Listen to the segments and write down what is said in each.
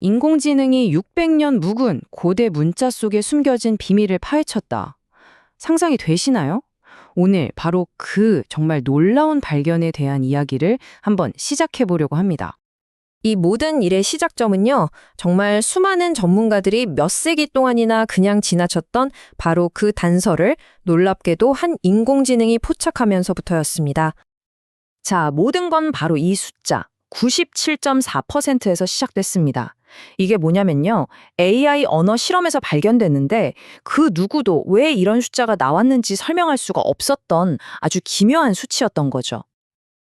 인공지능이 600년 묵은 고대 문자 속에 숨겨진 비밀을 파헤쳤다. 상상이 되시나요? 오늘 바로 그 정말 놀라운 발견에 대한 이야기를 한번 시작해 보려고 합니다. 이 모든 일의 시작점은요, 정말 수많은 전문가들이 몇 세기 동안이나 그냥 지나쳤던 바로 그 단서를 놀랍게도 한 인공지능이 포착하면서부터였습니다. 자, 모든 건 바로 이 숫자 97.4%에서 시작됐습니다. 이게 뭐냐면요, AI 언어 실험에서 발견됐는데 그 누구도 왜 이런 숫자가 나왔는지 설명할 수가 없었던 아주 기묘한 수치였던 거죠.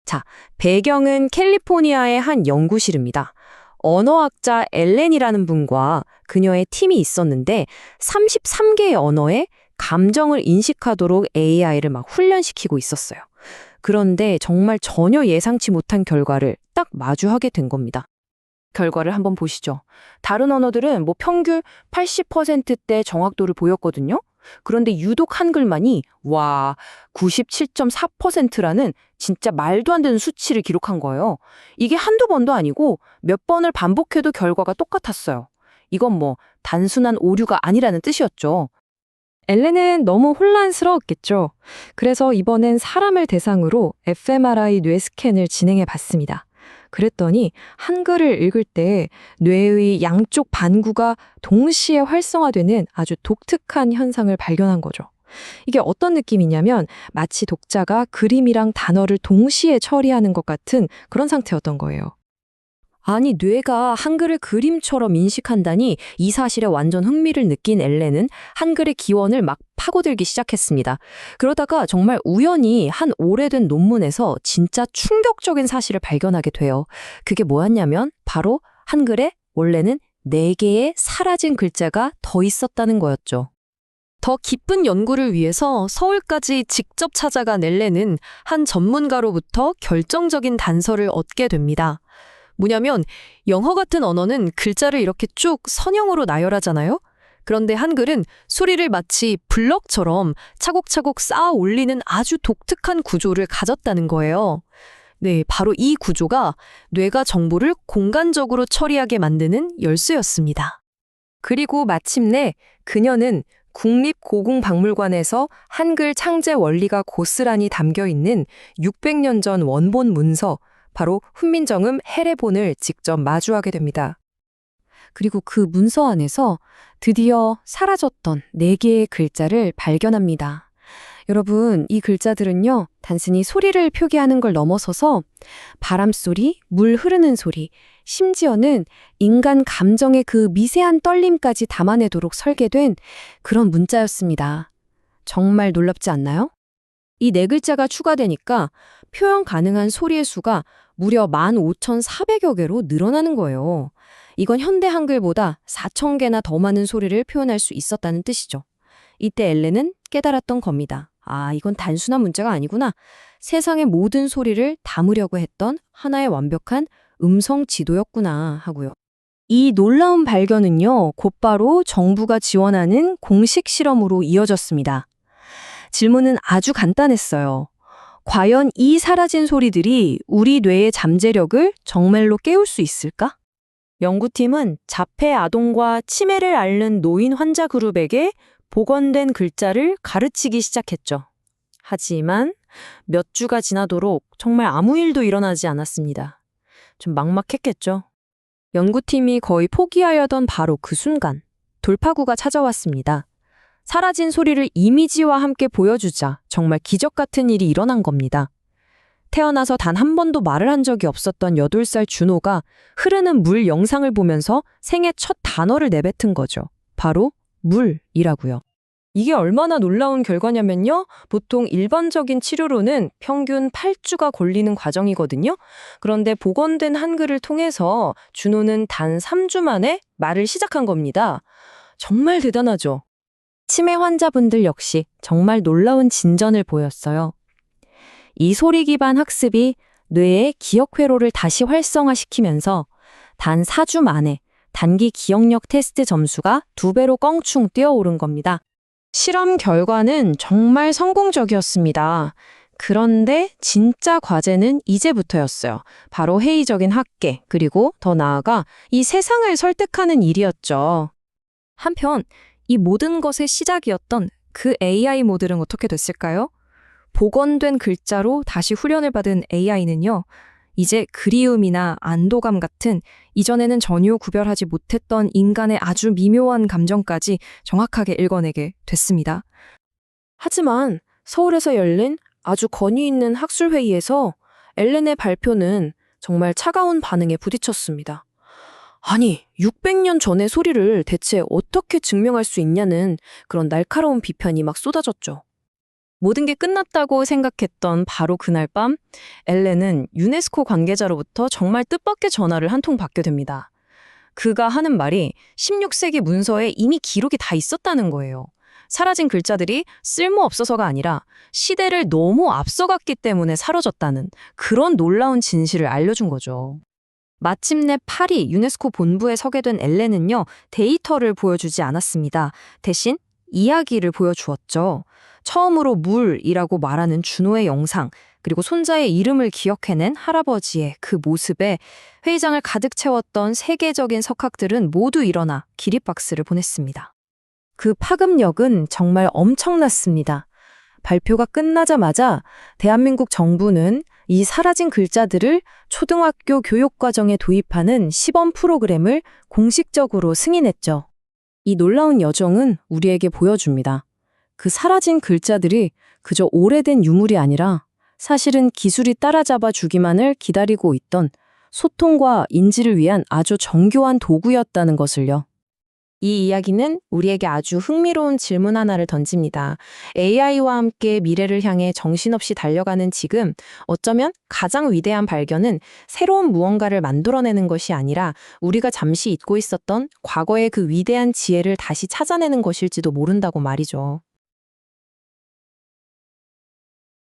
자, 배경은 캘리포니아의 한 연구실입니다. 언어학자 엘렌이라는 분과 그녀의 팀이 있었는데 33개의 언어에 감정을 인식하도록 AI를 막 훈련시키고 있었어요. 그런데 정말 전혀 예상치 못한 결과를 딱 마주하게 된 겁니다. 결과를 한번 보시죠. 다른 언어들은 평균 80%대 정확도를 보였거든요. 그런데 유독 한글만이 97.4%라는 진짜 말도 안 되는 수치를 기록한 거예요. 이게 한두 번도 아니고 몇 번을 반복해도 결과가 똑같았어요. 이건 단순한 오류가 아니라는 뜻이었죠. 엘렌은 너무 혼란스러웠겠죠. 그래서 이번엔 사람을 대상으로 fMRI 뇌 스캔을 진행해 봤습니다. 그랬더니 한글을 읽을 때 뇌의 양쪽 반구가 동시에 활성화되는 아주 독특한 현상을 발견한 거죠. 이게 어떤 느낌이냐면 마치 독자가 그림이랑 단어를 동시에 처리하는 것 같은 그런 상태였던 거예요. 아니, 뇌가 한글을 그림처럼 인식한다니 이 사실에 완전 흥미를 느낀 엘렌은 한글의 기원을 막 파고들기 시작했습니다. 그러다가 정말 우연히 한 오래된 논문에서 진짜 충격적인 사실을 발견하게 돼요. 그게 뭐였냐면 바로 한글에 원래는 4개의 사라진 글자가 더 있었다는 거였죠. 더 깊은 연구를 위해서 서울까지 직접 찾아간 엘렌은 한 전문가로부터 결정적인 단서를 얻게 됩니다. 뭐냐면 영어 같은 언어는 글자를 이렇게 쭉 선형으로 나열하잖아요. 그런데 한글은 소리를 마치 블럭처럼 차곡차곡 쌓아 올리는 아주 독특한 구조를 가졌다는 거예요. 네, 바로 이 구조가 뇌가 정보를 공간적으로 처리하게 만드는 열쇠였습니다. 그리고 마침내 그녀는 국립고궁박물관에서 한글 창제 원리가 고스란히 담겨 있는 600년 전 원본 문서, 바로 훈민정음 해례본을 직접 마주하게 됩니다. 그리고 그 문서 안에서 드디어 사라졌던 4개의 글자를 발견합니다. 여러분, 이 글자들은요, 단순히 소리를 표기하는 걸 넘어서서 바람소리, 물 흐르는 소리, 심지어는 인간 감정의 그 미세한 떨림까지 담아내도록 설계된 그런 문자였습니다. 정말 놀랍지 않나요? 이 4글자가 추가되니까 표현 가능한 소리의 수가 무려 15,400여 개로 늘어나는 거예요. 이건 현대 한글보다 4,000개나 더 많은 소리를 표현할 수 있었다는 뜻이죠. 이때 엘렌은 깨달았던 겁니다. 아, 이건 단순한 문자가 아니구나. 세상의 모든 소리를 담으려고 했던 하나의 완벽한 음성 지도였구나 하고요. 이 놀라운 발견은요, 곧바로 정부가 지원하는 공식 실험으로 이어졌습니다. 질문은 아주 간단했어요. 과연 이 사라진 소리들이 우리 뇌의 잠재력을 정말로 깨울 수 있을까? 연구팀은 자폐 아동과 치매를 앓는 노인 환자 그룹에게 복원된 글자를 가르치기 시작했죠. 하지만 몇 주가 지나도록 정말 아무 일도 일어나지 않았습니다. 좀 막막했겠죠. 연구팀이 거의 포기하려던 바로 그 순간 돌파구가 찾아왔습니다. 사라진 소리를 이미지와 함께 보여주자 정말 기적 같은 일이 일어난 겁니다. 태어나서 단 한 번도 말을 한 적이 없었던 8살 준호가 흐르는 물 영상을 보면서 생애 첫 단어를 내뱉은 거죠. 바로 물이라고요. 이게 얼마나 놀라운 결과냐면요. 보통 일반적인 치료로는 평균 8주가 걸리는 과정이거든요. 그런데 복원된 한글을 통해서 준호는 단 3주 만에 말을 시작한 겁니다. 정말 대단하죠. 치매 환자분들 역시 정말 놀라운 진전을 보였어요. 이 소리 기반 학습이 뇌의 기억 회로를 다시 활성화시키면서 단 4주 만에 단기 기억력 테스트 점수가 2배로 껑충 뛰어오른 겁니다. 실험 결과는 정말 성공적이었습니다. 그런데 진짜 과제는 이제부터였어요. 바로 회의적인 학계, 그리고 더 나아가 이 세상을 설득하는 일이었죠. 한편 이 모든 것의 시작이었던 그 AI 모델은 어떻게 됐을까요? 복원된 글자로 다시 훈련을 받은 AI는요, 이제 그리움이나 안도감 같은 이전에는 전혀 구별하지 못했던 인간의 아주 미묘한 감정까지 정확하게 읽어내게 됐습니다. 하지만 서울에서 열린 아주 권위 있는 학술회의에서 엘렌의 발표는 정말 차가운 반응에 부딪혔습니다. 아니, 600년 전의 소리를 대체 어떻게 증명할 수 있냐는 그런 날카로운 비판이 막 쏟아졌죠. 모든 게 끝났다고 생각했던 바로 그날 밤, 엘렌은 유네스코 관계자로부터 정말 뜻밖의 전화를 한 통 받게 됩니다. 그가 하는 말이 16세기 문서에 이미 기록이 다 있었다는 거예요. 사라진 글자들이 쓸모없어서가 아니라 시대를 너무 앞서갔기 때문에 사라졌다는 그런 놀라운 진실을 알려준 거죠. 마침내 파리 유네스코 본부에 서게 된 엘렌은요, 데이터를 보여주지 않았습니다. 대신 이야기를 보여주었죠. 처음으로 물이라고 말하는 준호의 영상, 그리고 손자의 이름을 기억해낸 할아버지의 그 모습에 회의장을 가득 채웠던 세계적인 석학들은 모두 일어나 기립박수를 보냈습니다. 그 파급력은 정말 엄청났습니다. 발표가 끝나자마자 대한민국 정부는 이 사라진 글자들을 초등학교 교육과정에 도입하는 시범 프로그램을 공식적으로 승인했죠. 이 놀라운 여정은 우리에게 보여줍니다. 그 사라진 글자들이 그저 오래된 유물이 아니라 사실은 기술이 따라잡아 주기만을 기다리고 있던 소통과 인지를 위한 아주 정교한 도구였다는 것을요. 이 이야기는 우리에게 아주 흥미로운 질문 하나를 던집니다. AI와 함께 미래를 향해 정신없이 달려가는 지금, 어쩌면 가장 위대한 발견은 새로운 무언가를 만들어내는 것이 아니라 우리가 잠시 잊고 있었던 과거의 그 위대한 지혜를 다시 찾아내는 것일지도 모른다고 말이죠.